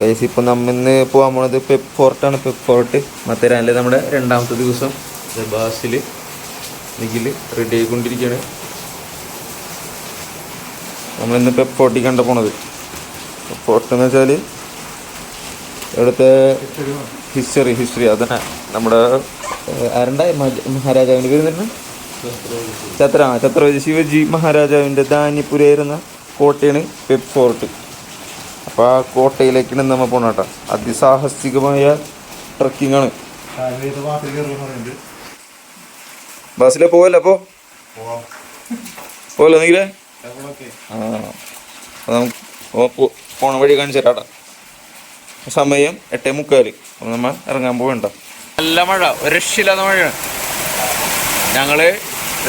Guys ഇപ്പോൾ നമ്മൾ ഇന്ന് പോകാൻ പോണത് പെപ്പ് ഫോർട്ടാണ്. പെപ്പ് ഫോർട്ട് മത്തേരാനിലെ നമ്മുടെ രണ്ടാമത്തെ ദിവസം. ബാസിൽ നിഖിൽ റെഡി ആയിക്കൊണ്ടിരിക്കുകയാണ്. നമ്മളിന്ന് പെപ്പ് ഫോർട്ടിൽ കണ്ട പോണത്. പെപ്പ് ഫോർട്ട് എന്ന് വെച്ചാൽ ഇവിടുത്തെ ഹിസ്റ്ററി അതന്നെ. നമ്മുടെ ആരുണ്ടായ മഹാരാജാവിൻ്റെ പേര് തന്നെ ഛത്രപതി ശിവജി മഹാരാജാവിൻ്റെ ധാന്യപുരയായിരുന്ന കോട്ടയാണ് പെപ്പ് ഫോർട്ട്. അപ്പോൾ ആ കോട്ടയിലേക്കാണ് നമ്മൾ പോകണം കേട്ടോ. അതിസാഹസികമായ ട്രക്കിങ്ങാണ്. ബസ്സിലെ പോവല്ലോ അപ്പോൾ പോവല്ലോ നീലേ? നമുക്ക് പോണ വഴി കാണിച്ചു തരാം കേട്ടോ. സമയം 8:45. അപ്പം നമ്മൾ ഇറങ്ങാൻ പോകണ്ട. നല്ല മഴ, ഒരു രക്ഷയില്ലാത്ത മഴയാണ്. ഞങ്ങൾ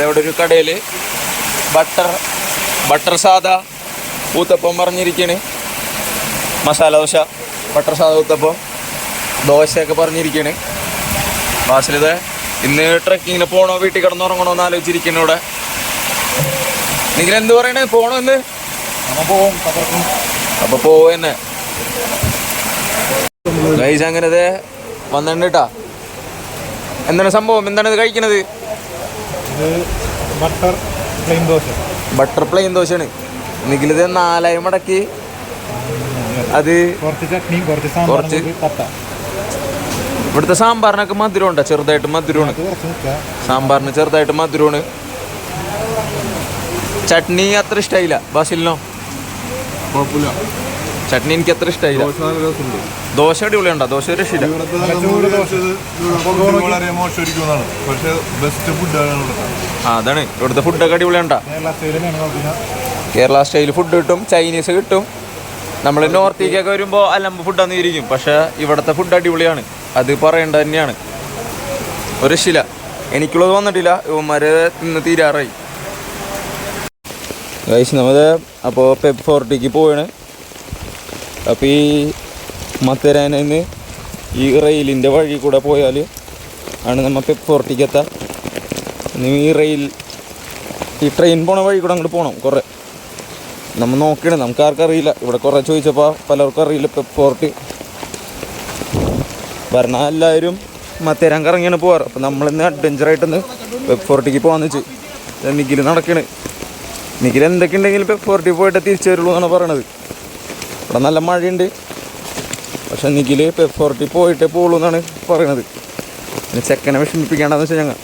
ഇവിടെ ഒരു കടയിൽ ബട്ടർ സാദാ ഊത്തപ്പം പറഞ്ഞിരിക്കുകയാണ്. മസാല ദോശ, ബട്ടർ സാദാ ഊത്തപ്പം, ദോശയൊക്കെ പറഞ്ഞിരിക്കുകയാണ്. ബാസിലിത് ഇന്ന് ട്രക്കിങ്ങിന് പോകണോ വീട്ടിൽ കിടന്നുറങ്ങണോ എന്ന് ആലോചിച്ചിരിക്കുന്നു. ഇവിടെ നിങ്ങൾ എന്ത് പറയണേ? പോകണോ ഇന്ന്? അപ്പോൾ പോവും തന്നെ ഗൈസ്. അങ്ങനത് വന്നിട്ടുണ്ട് കേട്ടാ. എന്താണ് സംഭവം? എന്താണ് ഇത് കഴിക്കണത്? ബട്ടർ പ്ലെയിൻ ദോശയാണ്. നിഖിലിത് 4 മടക്കി അത് കുറച്ച്. ഇവിടുത്തെ സാമ്പാറിനൊക്കെ മധുരമുണ്ടോ? ചെറുതായിട്ട് മധുരമാണ്. സാമ്പാറിന് ചെറുതായിട്ട് മധുരമാണ്. ചട്നി അത്ര ഇഷ്ടമായില്ല ബാസിലിനോ? കുഴപ്പമില്ല, ചട്നി എനിക്ക് അത്ര ഇഷ്ടമായില്ല. ദോശ അടിപൊളിയുണ്ടോ? ദോശ രക്ഷയില്ല. അതാണ് ഇവിടുത്തെ ഫുഡൊക്കെ അടിപൊളിയുണ്ടോ? കേരള സ്റ്റൈൽ ഫുഡ് കിട്ടും, ചൈനീസ് കിട്ടും. നമ്മൾ നോർത്തേക്കൊക്കെ വരുമ്പോൾ അലമ്പ് ഫുഡാന്ന് ഇരിക്കും. പക്ഷേ ഇവിടുത്തെ ഫുഡ് അടിപൊളിയാണ്, അത് പറയേണ്ടത് തന്നെയാണ്. ഒരു രക്ഷയില്ല. എനിക്കുള്ളത് വന്നിട്ടില്ല, ഇവന്മാരെ തിന്ന് തീരാറായി. ഗൈസ് നമ്മൾ അപ്പോൾ പെപ്പ് ഫോർട്ടിക്ക് പോവാണ്. അപ്പോൾ ഈ മത്തേരാനിൽ നിന്ന് ഈ റെയിലിൻ്റെ വഴി കൂടെ പോയാൽ ആണ് നമ്മൾ പെപ്പ് ഫോർട്ടിക്ക് എത്താം. ഈ ട്രെയിൻ പോണ വഴി കൂടെ അങ്ങോട്ട് പോകണം. കുറേ നമ്മൾ നോക്കണം, നമുക്ക് ആർക്കറിയില്ല. ഇവിടെ കുറേ ചോദിച്ചപ്പോൾ പലർക്കും അറിയില്ല പെപ്പ് ഫോർട്ട്. പറഞ്ഞാൽ എല്ലാവരും മത്തേരാൻ കറങ്ങിയാണ് പോകാറ്. അപ്പോൾ നമ്മളിന്ന് അഡ്വഞ്ചറായിട്ടൊന്ന് പെപ്പ് ഫോർട്ടിക്ക് പോകാമെന്ന് വെച്ച് നിഖിൽ നടക്കണ്. നിഖിൽ എന്തൊക്കെ ഉണ്ടെങ്കിലും പെപ്പ് ഫോർട്ടിൽ പോയിട്ട് തിരിച്ചു വരുള്ളൂ എന്നാണ് പറയണത്. ഇവിടെ നല്ല മഴയുണ്ട്, പക്ഷെ നിഖിൽ പെപ്പ് ഫോർട്ടിൽ പോയിട്ടേ പോകുള്ളൂ എന്നാണ് പറയണത്. പിന്നെ ചെക്കനെ വിഷമിപ്പിക്കേണ്ടതെന്ന് വെച്ചാൽ ഞങ്ങൾ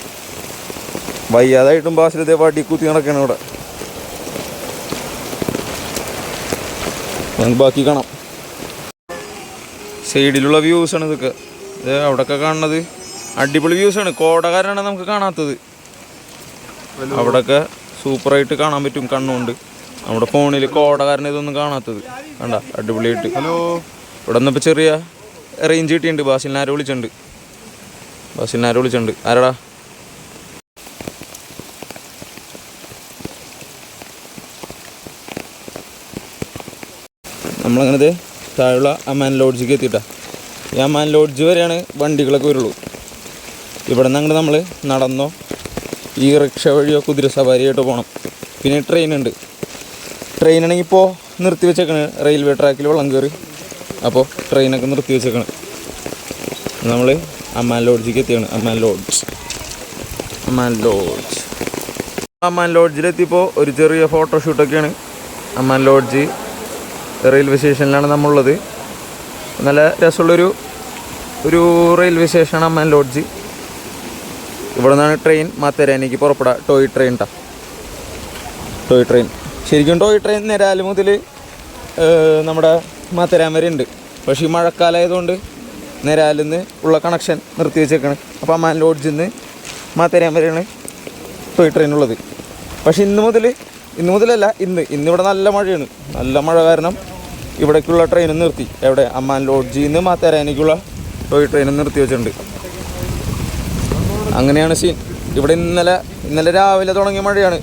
വയ്യാതായിട്ടും ബാസിലത്തെ പാട്ടി കുത്തി നടക്കണം. ഇവിടെ നമുക്ക് ബാക്കി കാണാം. സൈഡിലുള്ള വ്യൂസാണ് ഇതൊക്കെ. ഇത് അവിടെയൊക്കെ കാണുന്നത് അടിപൊളി വ്യൂസാണ്. കോട കാരണമാണ് നമുക്ക് കാണാത്തത്. അവിടെയൊക്കെ സൂപ്പറായിട്ട് കാണാൻ പറ്റും കണ്ണുകൊണ്ട്. നമ്മുടെ ഫോണിൽ കോട കാരണം ഇതൊന്നും കാണാത്തത് കണ്ട അടിപൊളിയായിട്ട്. ഇവിടെ നിന്നിപ്പോൾ ചെറിയ റേഞ്ച് കിട്ടിയിട്ടുണ്ട്. ബാസിലിനാരെ വിളിച്ചിട്ടുണ്ട്. ആരാടാ? നമ്മളങ്ങനത്തെ താഴെയുള്ള അമാൻ ലോഡ്ജിക്ക് എത്തിയിട്ടാ. ഈ അമാൻ ലോഡ്ജ് വരെയാണ് വണ്ടികളൊക്കെ വരുള്ളൂ. ഇവിടെ നിന്ന് അങ്ങോട്ട് നമ്മൾ നടന്നോ ഈ റിക്ഷ വഴിയോ കുതിര സവാരിയായിട്ടോ പോകണം. പിന്നെ ട്രെയിനുണ്ട്. ട്രെയിനാണെങ്കിൽ ഇപ്പോൾ നിർത്തി വെച്ചേക്കണ്. റെയിൽവേ ട്രാക്കിൽ വെള്ളം കയറി, അപ്പോൾ ട്രെയിനൊക്കെ നിർത്തി വെച്ചേക്കണ്. നമ്മൾ അമാൻ ലോഡ്ജിക്ക് എത്തിയാണ്. അമാൻ ലോഡ്ജിലെത്തിയപ്പോൾ ഒരു ചെറിയ ഫോട്ടോഷൂട്ടൊക്കെയാണ്. അമാൻ ലോഡ്ജ് റെയിൽവേ സ്റ്റേഷനിലാണ് നമ്മളുള്ളത്. നല്ല രസമുള്ളൊരു റെയിൽവേ സ്റ്റേഷനാണ് അമാൻ ലോഡ്ജ്. ഇവിടെ നിന്നാണ് ട്രെയിൻ മത്തേരാനിക്ക് പുറപ്പെടാം. Toy train. ശരിക്കും ടോയ് ട്രെയിൻ നെരാല് മുതൽ നമ്മുടെ മത്തേരാൻ വരെ ഉണ്ട്. പക്ഷേ ഈ മഴക്കാലമായതുകൊണ്ട് നെരാലിൽ നിന്ന് ഉള്ള കണക്ഷൻ നിർത്തി വെച്ചേക്കാണ്. അപ്പോൾ അമാൻ ലോഡ്ജിൽ നിന്ന് മത്തേരാൻ വരെയാണ് ടോയ് ട്രെയിൻ ഉള്ളത്. പക്ഷേ ഇന്നിവിടെ നല്ല മഴയാണ്. നല്ല മഴ കാരണം ഇവിടേക്കുള്ള ട്രെയിനും നിർത്തി. എവിടെ? അമാൻ ലോഡ്ജിൽ നിന്ന് മത്തേരാനിക്കുള്ള ടോയ് ട്രെയിനും നിർത്തി വെച്ചിട്ടുണ്ട്. അങ്ങനെയാണ് സീൻ. ഇവിടെ ഇന്നലെ രാവിലെ തുടങ്ങിയ മഴയാണ്,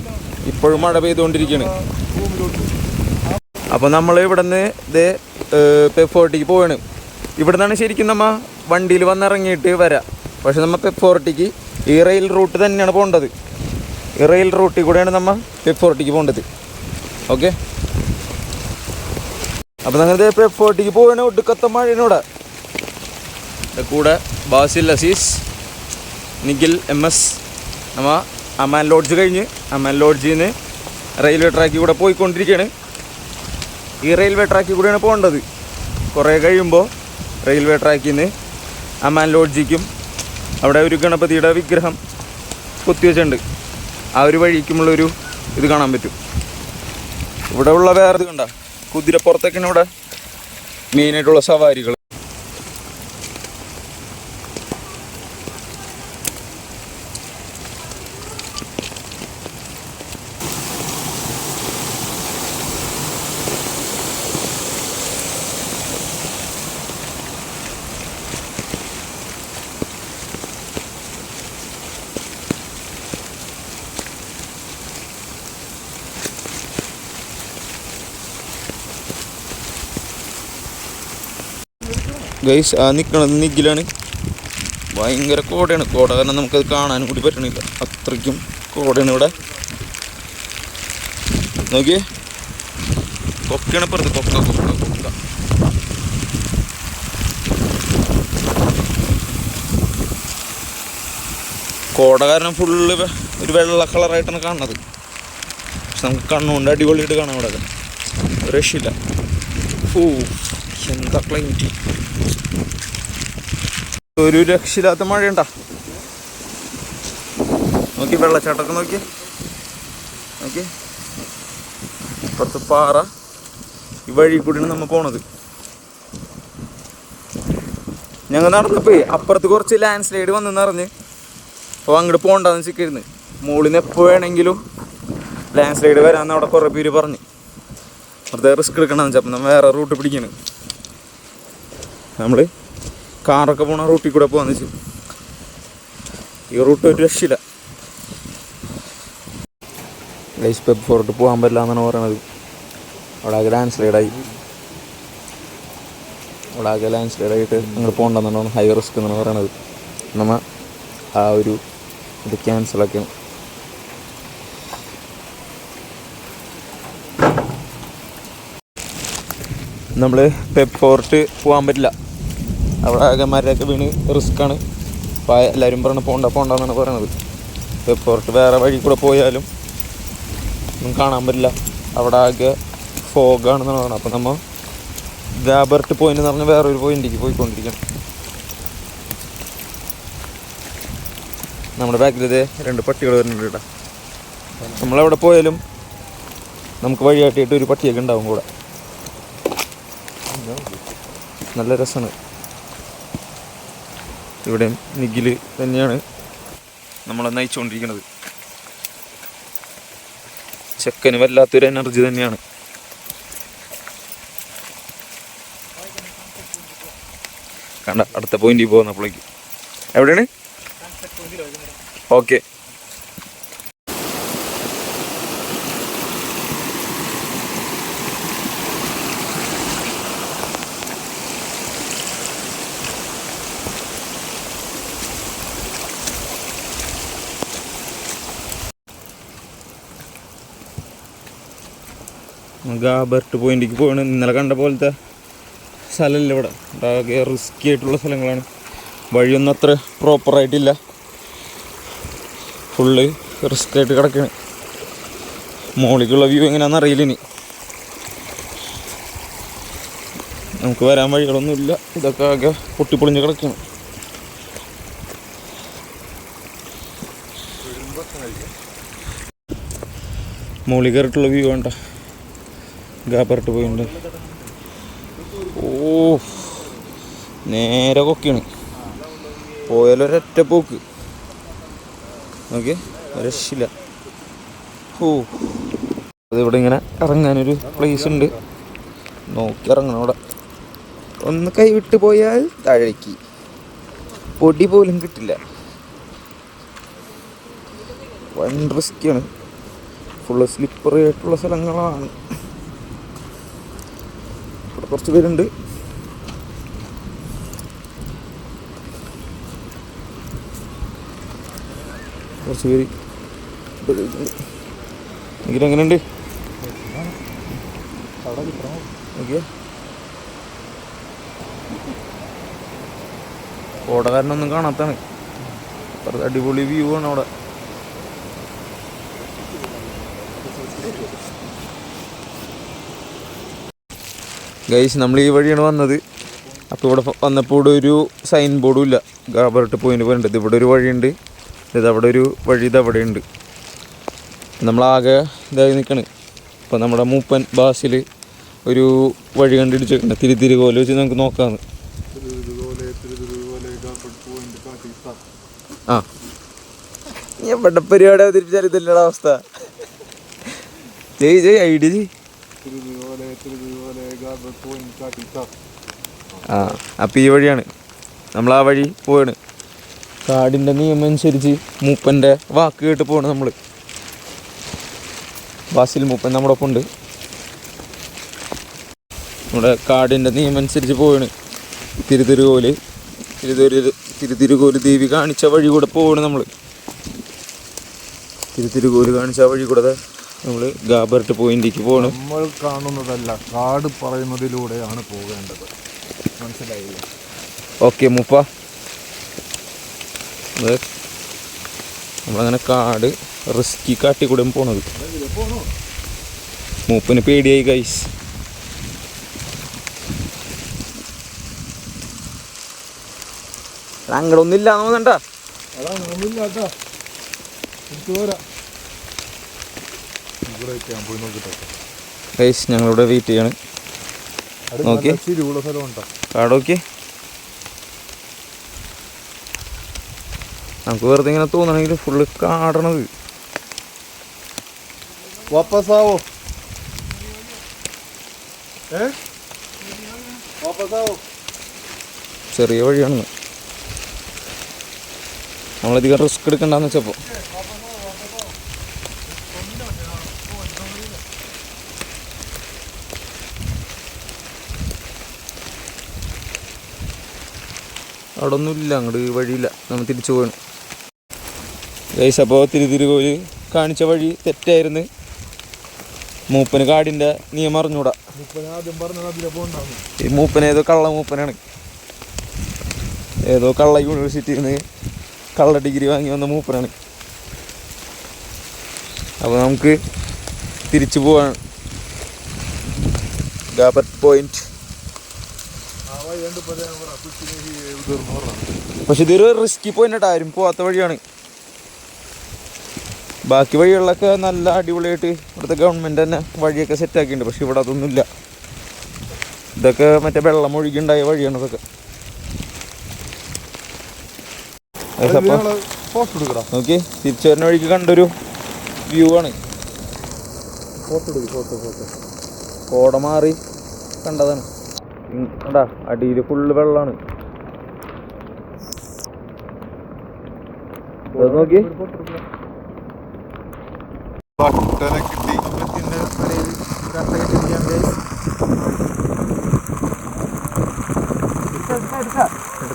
ഇപ്പോഴും മഴ പെയ്തുകൊണ്ടിരിക്കുകയാണ്. അപ്പോൾ നമ്മൾ ഇവിടെ നിന്ന് പെപ്പ് ഫോർട്ടിക്ക് പോവാണ്. ഇവിടെ നിന്നാണ് ശരിക്കും നമ്മൾ വണ്ടിയിൽ വന്നിറങ്ങിയിട്ട് വരാം. പക്ഷെ നമ്മൾ പെപ്പ് ഫോർട്ടിക്ക് ഈ റെയിൽ റൂട്ട് തന്നെയാണ് പോകേണ്ടത്. ഈ റെയിൽ റൂട്ടിൽ കൂടെയാണ് നമ്മൾ പെപ്പ് ഫോർട്ടിക്ക് പോകേണ്ടത്. ഓക്കെ. അപ്പം ഞങ്ങൾ പെപ്പോട്ടിക്ക് പോവാണ്. ഒടുക്കത്തെ മഴയിനൂടെ കൂടെ ബാസിൽ അസീസ്, നിഖിൽ MS. നമ്മൾ അമാൻ ലോഡ്ജ് കഴിഞ്ഞ് അമാൻ ലോഡ്ജിൽ നിന്ന് റെയിൽവേ ട്രാക്കിൽ കൂടെ പോയിക്കൊണ്ടിരിക്കുകയാണ്. ഈ റെയിൽവേ ട്രാക്കിൽ കൂടെയാണ് പോകേണ്ടത്. കുറേ കഴിയുമ്പോൾ റെയിൽവേ ട്രാക്കിൽ നിന്ന് അമാൻ ലോഡ്ജിക്കും അവിടെ ഒരു ഗണപതിയുടെ വിഗ്രഹം കൊത്തിവെച്ചിട്ടുണ്ട്. ആ ഒരു വഴിക്കുമുള്ളൊരു ഇത് കാണാൻ പറ്റും. ഇവിടെ ഉള്ള വേറെ ഇത് കണ്ട കുതിരപ്പുറത്തൊക്കെയാണ് ഇവിടെ മെയിനായിട്ടുള്ള സവാരികൾ. ഗൈസ് ആ നിൽക്കണത് നിഖിലാണ്. ഭയങ്കര കോടയാണ്. കോട കാരണം നമുക്കത് കാണാനും കൂടി പറ്റണില്ല, അത്രയ്ക്കും കോടയാണ് ഇവിടെ. നോക്കിയേ, കൊക്കയാണ് പുറത്ത്. കൊക്ക കൊക്ക കൊക്ക കോട കാരണം ഫുള്ള് ഒരു വെള്ള കളറായിട്ടാണ് കാണുന്നത്. പക്ഷെ നമുക്ക് കണ്ണുകൊണ്ട് അടിപൊളിയായിട്ട് കാണാം. ഇവിടെ രക്ഷയില്ല. എന്താ ക്ലൈമറ്റ്, ഒരു രക്ഷയില്ലാത്ത മഴയുണ്ടാ. നോക്കി വെള്ളച്ചാട്ടമൊക്കെ നോക്കി ഇപ്പുറത്ത് പാറ. ഈ വഴി കൂടിയാണ് നമ്മൾ പോണത്. ഞങ്ങൾ നടന്നപ്പോ അപ്പുറത്ത് കുറച്ച് ലാൻഡ് സ്ലൈഡ് വന്നെന്ന് അറിഞ്ഞ് അപ്പോൾ അങ്ങോട്ട് പോകണ്ടെന്ന് വെച്ചിരുന്നു. മുകളിൽ നിന്ന് എപ്പോൾ വേണമെങ്കിലും ലാൻഡ് സ്ലൈഡ് വരാമെന്ന് അവിടെ കുറേ പേര് പറഞ്ഞ്. വെറുതെ റിസ്ക് എടുക്കണമെന്ന് വെച്ചാൽ അപ്പം നമ്മൾ വേറെ റൂട്ട് പിടിക്കാണ്. നമ്മൾ കാറൊക്കെ പോണ റൂട്ടിൽ കൂടെ പോകാന്ന് വെച്ചു. ഈ റൂട്ട് ഒരു രക്ഷയില്ല. ഗൈസ് പെപ്പ് ഫോർട്ട് പോകാൻ പറ്റില്ല എന്നാണ് പറയണത്. അവിടെ ആകെ ലാൻഡ് സ്ലൈഡായി. അങ്ങോട്ട് പോകണ്ടെന്നാണ്, ഹൈ റിസ്ക് എന്നാണ് പറയണത്. നമ്മൾ ആ ഒരു ഇത് ക്യാൻസലാക്കിയാണ്. നമ്മൾ പെപ്പ് ഫോർട്ട് പോകാൻ പറ്റില്ല. അവിടെ ആകെ മരമൊക്കെ വീണ് റിസ്ക്കാണ്. അപ്പോൾ എല്ലാവരും പറഞ്ഞ് പോണ്ടെന്നാണ് പറയണത്. പെപ്പ് ഫോർട്ട് വേറെ വഴി കൂടെ പോയാലും ഒന്നും കാണാൻ പറ്റില്ല. അവിടെ ആകെ ഫോഗാണെന്നാണ് പറയുന്നത്. അപ്പോൾ നമ്മൾ ഗാബർട്ട് പോയിന്റ് എന്ന് പറഞ്ഞാൽ വേറൊരു പോയിന്റിലേക്ക് പോയിക്കൊണ്ടിരിക്കണം. നമ്മുടെ ബാക്കിലത് 2 പട്ടികൾ വരുന്നുണ്ട് കേട്ടോ. നമ്മളെവിടെ പോയാലും നമുക്ക് വഴിയാട്ടിയിട്ട് ഒരു പട്ടിയൊക്കെ ഉണ്ടാവും കൂടെ. നല്ല രസമാണ്. ഇവിടെ നിഖിൽ തന്നെയാണ് നമ്മളെ നയിച്ചുകൊണ്ടിരിക്കുന്നത്. ചെക്കന് വല്ലാത്തൊരു എനർജി തന്നെയാണ്. കണ്ട അടുത്ത പോയിന്റിൽ പോകുന്നപ്പോഴേക്ക് എവിടെയാണ്? ഓക്കെ. ഗാബർട്ട് പോയിന്റിലേക്ക് പോകണം. ഇന്നലെ കണ്ട പോലത്തെ സ്ഥലമല്ല ഇവിടെ. ആകെ റിസ്ക്കി ആയിട്ടുള്ള സ്ഥലങ്ങളാണ്. വഴിയൊന്നും അത്ര പ്രോപ്പറായിട്ടില്ല. ഫുള്ള് റിസ്ക് ആയിട്ട് കിടക്കുകയാണ്. മോളിക്കുള്ള വ്യൂ എങ്ങനെയാണെന്ന് അറിയില്ല. ഇനി നമുക്ക് വരാൻ വഴികളൊന്നുമില്ല. ഇതൊക്കെ ആകെ പൊട്ടിപ്പൊളിഞ്ഞ് കിടക്കുകയാണ്. മോളിൽ കയറിയിട്ടുള്ള വ്യൂ വേണ്ട. ഗാബർട്ട് പോയിട്ടുണ്ട്. നേരെ കൊക്കിയാണ്. പോയാലൊരൊറ്റ പോക്ക്. ഓക്കെ, രക്ഷയില്ല. അതിവിടെ ഇങ്ങനെ ഇറങ്ങാനൊരു പ്ലേസ് ഉണ്ട്. നോക്കി ഇറങ്ങണം. അവിടെ ഒന്ന് കൈവിട്ട് പോയാൽ താഴേക്ക് പൊടി പോലും കിട്ടില്ല. വൻ റിസ്ക്കാണ്. ഫുള്ള് സ്ലിപ്പറി ആയിട്ടുള്ള സ്ഥലങ്ങളാണ്. ഇവിടെ കുറച്ച് പേരുണ്ട്. കുറച്ച് പേര് എങ്ങനെയുണ്ട്? ഓക്കെ, കോട കാരണം ഒന്നും കാണാത്താണ്. അടിപൊളി വ്യൂ ആണ് അവിടെ. ഗൈസ് നമ്മൾ ഈ വഴിയാണ് വന്നത്. അപ്പോൾ ഇവിടെ വന്നപ്പോൾ ഇവിടെ ഒരു സൈൻ ബോർഡും ഇല്ല, ഗാബർട്ട് പോയിന്റ് പോയിട്ടുണ്ട്. ഇവിടെ ഒരു വഴിയുണ്ട്, അവിടെ ഒരു വഴി ഇതവിടെ ഉണ്ട്. നമ്മളാകെ ഇതായി നിൽക്കണ്. അപ്പോൾ നമ്മുടെ മൂപ്പൻ ബാസിൽ ഒരു വഴി കണ്ടിടിച്ചേക്കണ തിരുത്തിരുകോല വെച്ച് നമുക്ക് നോക്കാമെന്ന്. ആ എവിടെ പരിപാടി അവതരിപ്പിച്ചാൽ ഇതല്ലടാ അവസ്ഥ. ജയ് ഐഡിയ ചെയ്. ആ അപ്പം ഈ വഴിയാണ് നമ്മൾ ആ വഴി പോവാണ്. കാടിൻ്റെ നിയമം അനുസരിച്ച് മൂപ്പൻ്റെ വാക്ക് കേട്ട് പോവാണ് നമ്മൾ. ബാസിൽ മൂപ്പൻ നമ്മുടെ ഒപ്പം ഉണ്ട്. നമ്മുടെ കാടിൻ്റെ നിയമം അനുസരിച്ച് പോവാണ്. തിരുത്തിരുകോല് ദേവി കാണിച്ച വഴി കൂടെ പോവാണ് നമ്മൾ. തിരുത്തിരുകോല് കാണിച്ച വഴി കൂടെ നമ്മൾ ഗാബർട്ട് പോയിന്റിലേക്ക് പോവാണ്. നമ്മൾ കാണുന്നതല്ല, കാട് പറയുന്നതിലൂടെയാണ് പോകേണ്ടത്. മനസ്സിലായില്ല? ഓക്കെ മൂപ്പ. അത് നമ്മളങ്ങനെ കാട് റിസ്കി കാട്ടിക്കൂടെ പോണത്. മൂപ്പന് പേടിയായി ഗൈസ്. അങ്ങടൊന്നും ഇല്ല തോന്നണ്ട. ഗൈസ് ഞങ്ങളിവിടെ വെയിറ്റ് ചെയ്യാണ്. നോക്കി കാടോക്കി. നമുക്ക് വെറുതെ ഇങ്ങനെ തോന്നണമെങ്കിൽ ഫുള്ള് കാടണത്. വാപ്പസാവോ ചെറിയ വഴിയാണെന്ന്. നമ്മളധികം റിസ്ക് എടുക്കണ്ടെന്ന് വെച്ചപ്പോൾ അവിടെ ഒന്നുമില്ല, അങ്ങോട്ട് വഴിയില്ല, നമ്മൾ തിരിച്ചു പോകണം ഗൈസ്. അപ്പോൾ തിരുത്തിരുകോല് കാണിച്ച വഴി തെറ്റായിരുന്നു. മൂപ്പന് കാടിൻ്റെ നിയമം അറിഞ്ഞൂടാ. ഈ മൂപ്പൻ ഏതോ കള്ള മൂപ്പനാണ്. ഏതോ കള്ള യൂണിവേഴ്സിറ്റിയിൽ നിന്ന് കള്ള ഡിഗ്രി വാങ്ങി വന്ന മൂപ്പനാണ്. അപ്പോൾ നമുക്ക് തിരിച്ചു പോവാണ് ഗാബർട്ട് പോയിന്റ്. പക്ഷെ ഇതൊരു റിസ്കി പോയിന്റ്, ആരും പോവാത്ത വഴിയാണ്. ബാക്കി വഴികളിലൊക്കെ നല്ല അടിപൊളിയായിട്ട് ഇവിടുത്തെ ഗവൺമെൻറ് തന്നെ വഴിയൊക്കെ സെറ്റാക്കിയിട്ടുണ്ട്. പക്ഷെ ഇവിടെ അതൊന്നുമില്ല. ഇതൊക്കെ മറ്റേ വെള്ളം ഒഴുകിണ്ടായ വഴിയാണ് ഇതൊക്കെ. നോക്കി തിരിച്ചു വരുന്ന വഴിക്ക് കണ്ടൊരു വ്യൂ ആണ്. കോട മാറി കണ്ടതാണ്. കണ്ടാ അടിയിൽ ഫുള്ള് വെള്ളമാണ്. നോക്കി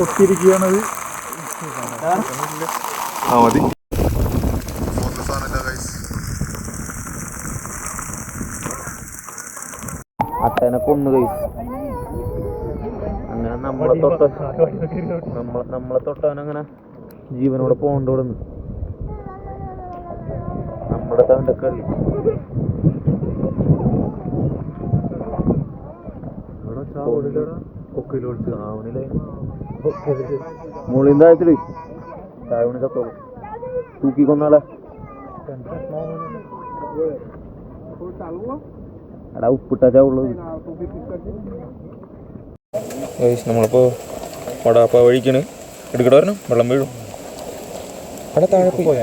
ഒത്തിരിക്കുകയാണത്. മതി അട്ടനെ കൊന്നു കഴിച്ചു. അങ്ങനെ നമ്മളെ തൊട്ടവനങ്ങനെ ജീവനോടെ പോകണ്ടോടെ നമ്മുടെ തവൻ്റെ കളി. മുകളിൽ താഴത്തില് താഴെ ചത്തോളൂ. തൂക്കി കൊന്നാളെ അടാ ഉപ്പിട്ടാ ചാവുള്ളത്. നമ്മളിപ്പോ വടാപ്പ വഴിക്കാണ്. എടുക്കട്ടെ വരണം, വെള്ളം വീഴും. അവിടെ താഴെ പോയി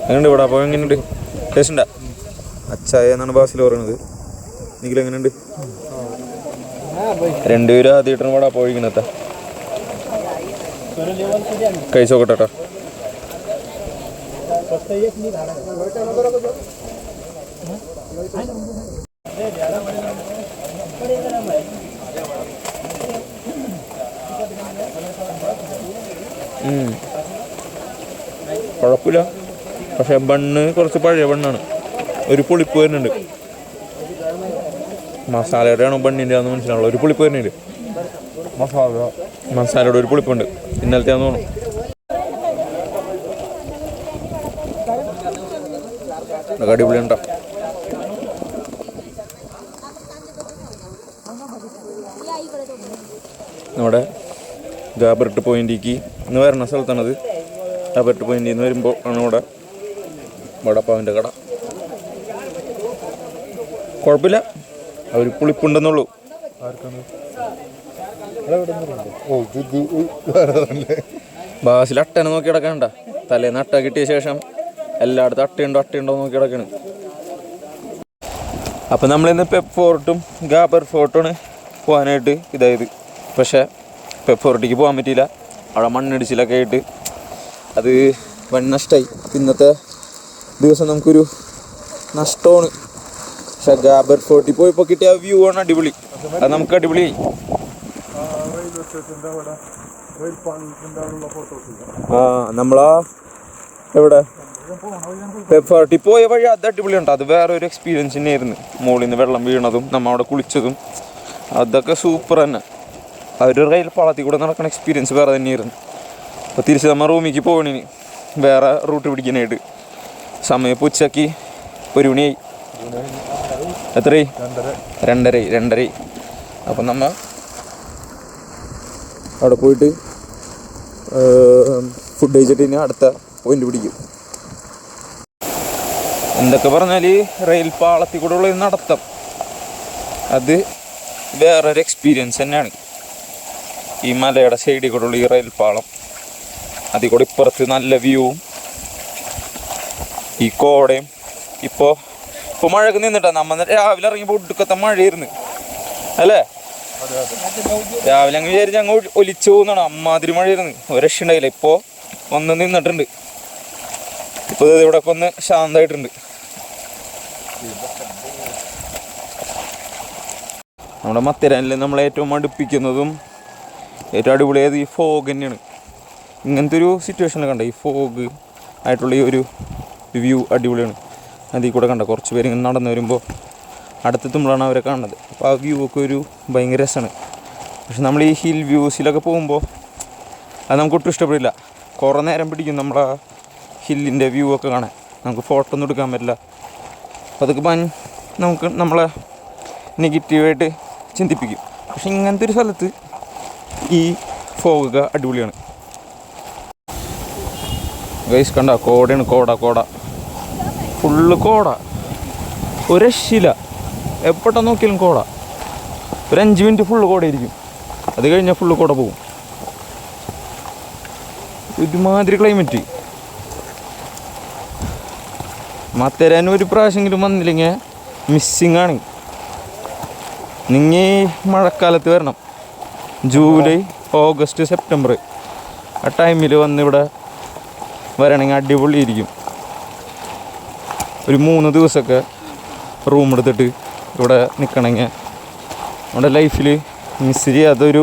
എങ്ങനെയുണ്ട് വടാപ്പ? എങ്ങനെയുണ്ട്? ടേസ്റ്റ് ഉണ്ടാ? അച്ചായ എന്നാണ് ബാസിൽ പറയുന്നത്. നിഖിൽ എങ്ങനെയുണ്ട്? രണ്ടുപേരും ആദ്യമായിട്ടാണ് വടാപ്പ വഴിക്കണത്ത. കഴിച്ചു നോക്കട്ടെ. കുഴപ്പമില്ല. പക്ഷെ ബണ്ണ് കുറച്ച് പഴയ ബണ്ണാണ്, ഒരു പുളിപ്പ് വരുന്നുണ്ട്. മസാലയുടെ ആണോ ബണ്ണിൻ്റെ ആണെന്ന് മനസ്സിലാവുള്ളൂ. ഒരു പുളിപ്പ് വരുന്നുണ്ട്. മസാലയുടെ ഒരു പുളിപ്പുണ്ട്. ഇന്നലത്തെ തോന്നുന്നു. അടിപൊളിയുണ്ടോ? നമ്മുടെ ഗാബർട്ട് പോയിന്റിലേക്ക് ഇന്ന് വരുന്ന സ്ഥലത്താണത്. ഗാബർട്ട് പോയിന്റിൽ നിന്ന് വരുമ്പോൾ ആണ് ഇവിടെ വടപ്പാവിൻ്റെ കട. കുഴപ്പമില്ല, അവർ പുളിപ്പുണ്ടെന്നുള്ളൂ. ബാസിൽ അട്ടനെ നോക്കി കിടക്കണ്ട. തലേന്ന് അട്ട കിട്ടിയ ശേഷം എല്ലായിടത്തും അട്ടയുണ്ടോ നോക്കി കിടക്കണ്. അപ്പം നമ്മളിന്ന് പെപ്പ് ഫോർട്ടും ഗാബർ ഫോർട്ടുമാണ് പോകാനായിട്ട് ഇതായത്. പക്ഷേ പെപ്പ് ഫോർട്ടിക്ക് പോകാൻ പറ്റിയില്ല. അവിടെ മണ്ണിടിച്ചിലൊക്കെ ആയിട്ട് അത് വൻ നഷ്ടമായി. ഇന്നത്തെ ദിവസം നമുക്കൊരു നഷ്ടമാണ്. പക്ഷെ ഗാബർ ഫോർട്ടിൽ പോയപ്പോൾ കിട്ടിയ വ്യൂ ആണ് അടിപൊളി. അത് നമുക്ക് അടിപൊളിയായി. നമ്മളാ എവിടെ പെപ്പ് ഫോർട്ടിൽ പോയ വഴി അത് അടിപൊളിയുണ്ട്. അത് വേറെ ഒരു എക്സ്പീരിയൻസ് തന്നെയായിരുന്നു. മുകളിൽ നിന്ന് വെള്ളം വീണതും നമ്മൾ അവിടെ കുളിച്ചതും അതൊക്കെ സൂപ്പർ തന്നെ. ആ ഒരു റെയിൽ പാളത്തിൽ കൂടെ നടക്കുന്ന എക്സ്പീരിയൻസ് വേറെ തന്നെയായിരുന്നു. അപ്പോൾ തിരിച്ച് നമ്മൾ റൂമിലേക്ക് പോകണേന് വേറെ റൂട്ട് പിടിക്കാനായിട്ട് സമയം ഇപ്പോൾ ഉച്ചയ്ക്ക് 1 മണിയായി. എത്രയായി? 2:30. അപ്പം നമ്മൾ അവിടെ പോയിട്ട് ഫുഡ് കഴിച്ചിട്ട് ഇനി അടുത്ത പോയിന്റ് പിടിക്കും. എന്തൊക്കെ പറഞ്ഞാൽ റെയിൽ പാളത്തിൽ കൂടെ ഉള്ള നടത്തം അത് വേറൊരു എക്സ്പീരിയൻസ് തന്നെയാണ്. ഈ മലയുടെ സൈഡിൽ കൂടെ ഉള്ള ഈ റെയിൽ പാളം, അതിൽ കൂടെ ഇപ്പുറത്ത് നല്ല വ്യൂവും ഈ കോടയും. ഇപ്പോൾ മഴയൊക്കെ നിന്നിട്ടാണ്. നമ്മൾ രാവിലെ ഇറങ്ങിയപ്പോൾ ഒടുക്കത്തെ മഴയായിരുന്നു അല്ലേ? രാവിലെ അങ്ങ് വിചാരിച്ച് അങ്ങ് ഒലിച്ചു പോകുന്നതാണ്. അമ്മാതിരി മഴയായിരുന്നു, ഒരു രക്ഷയുണ്ടായില്ല. ഇപ്പോൾ ഒന്ന് നിന്നിട്ടുണ്ട്. ഇപ്പോൾ ഇവിടെ ഒക്കെ ഒന്ന് ശാന്തമായിട്ടുണ്ട്. നമ്മുടെ മത്തരാനിൽ നമ്മളെ ഏറ്റവും അടുപ്പിക്കുന്നതും ഏറ്റവും അടിപൊളിയായത് ഈ ഫോഗ് തന്നെയാണ്. ഇങ്ങനത്തെ ഒരു സിറ്റുവേഷനിൽ കണ്ട ഈ ഫോഗ് ആയിട്ടുള്ള ഈ ഒരു വ്യൂ അടിപൊളിയാണ്. അതിൽ കൂടെ കണ്ട കുറച്ച് പേര് ഇങ്ങനെ നടന്നു വരുമ്പോൾ അടുത്തെത്തുമ്പോഴാണ് അവരെ കാണുന്നത്. അപ്പോൾ ആ വ്യൂ ഒക്കെ ഒരു ഭയങ്കര രസമാണ്. പക്ഷെ നമ്മൾ ഈ ഹിൽ വ്യൂസിലൊക്കെ പോകുമ്പോൾ അത് നമുക്ക് ഒട്ടും ഇഷ്ടപ്പെടില്ല. കുറേ നേരം പിടിക്കും നമ്മളാ ഹില്ലിൻ്റെ വ്യൂ ഒക്കെ കാണാൻ. നമുക്ക് ഫോട്ടോ ഒന്നും എടുക്കാൻ പറ്റില്ല. അപ്പോൾ അതൊക്കെ നമുക്ക് നമ്മളെ നെഗറ്റീവായിട്ട് ചിന്തിപ്പിക്കും. പക്ഷെ ഇങ്ങനത്തെ ഒരു സ്ഥലത്ത് ഈ ഫോഗൊക്കെ അടിപൊളിയാണ്. ഗൈസ് കണ്ട കോടയാണ്, കോട ഫുള്ള് കോട. ഒരു രക്ഷയില്ല, എപ്പോഴാ നോക്കിയാലും കോട. ഒരു 5 മിനിറ്റ് ഫുള്ള് കോടയായിരിക്കും. അത് കഴിഞ്ഞാൽ ഫുള്ള് കോട പോകും. ഒരുമാതിരി ക്ലൈമറ്റ്. മത്തരാൻ ഒരു പ്രാവശ്യമെങ്കിലും വന്നില്ലെങ്കിൽ മിസ്സിങ് ആണ്. നിങ്ങൾ മഴക്കാലത്ത് വരണം. ജൂലൈ, ഓഗസ്റ്റ്, സെപ്റ്റംബർ ആ ടൈമിൽ വന്നിവിടെ വരണമെങ്കിൽ അടിപൊളിയായിരിക്കും. ഒരു 3 ദിവസമൊക്കെ റൂം എടുത്തിട്ട് ഇവിടെ നിൽക്കണമെങ്കിൽ നമ്മുടെ ലൈഫിൽ മിസ് ചെയ്യാത്തൊരു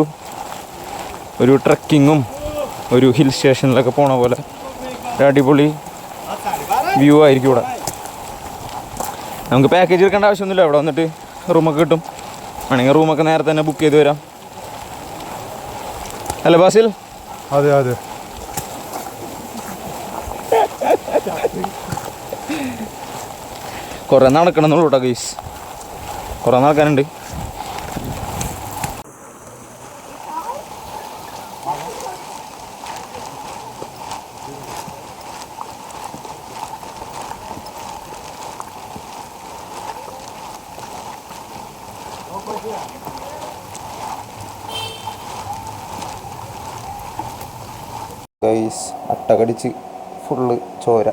ട്രക്കിങ്ങും ഒരു ഹിൽ സ്റ്റേഷനിലൊക്കെ പോണ പോലെ ഒരു അടിപൊളി വ്യൂ ആയിരിക്കും ഇവിടെ. നമുക്ക് പാക്കേജ് എടുക്കേണ്ട ആവശ്യമൊന്നുമില്ല. ഇവിടെ വന്നിട്ട് റൂമൊക്കെ കിട്ടും. വേണമെങ്കിൽ റൂമൊക്കെ നേരത്തെ തന്നെ ബുക്ക് ചെയ്ത് വരാം. അല്ലേ ബാസിൽ? അതെ. കുറേ നടക്കണം എന്നുള്ളൂ കേട്ടോ ഗൈസ്, കുറേ നടക്കാനുണ്ട്. ഗൈസ് അട്ട കടിച്ച് ഫുള്ള് ചോര.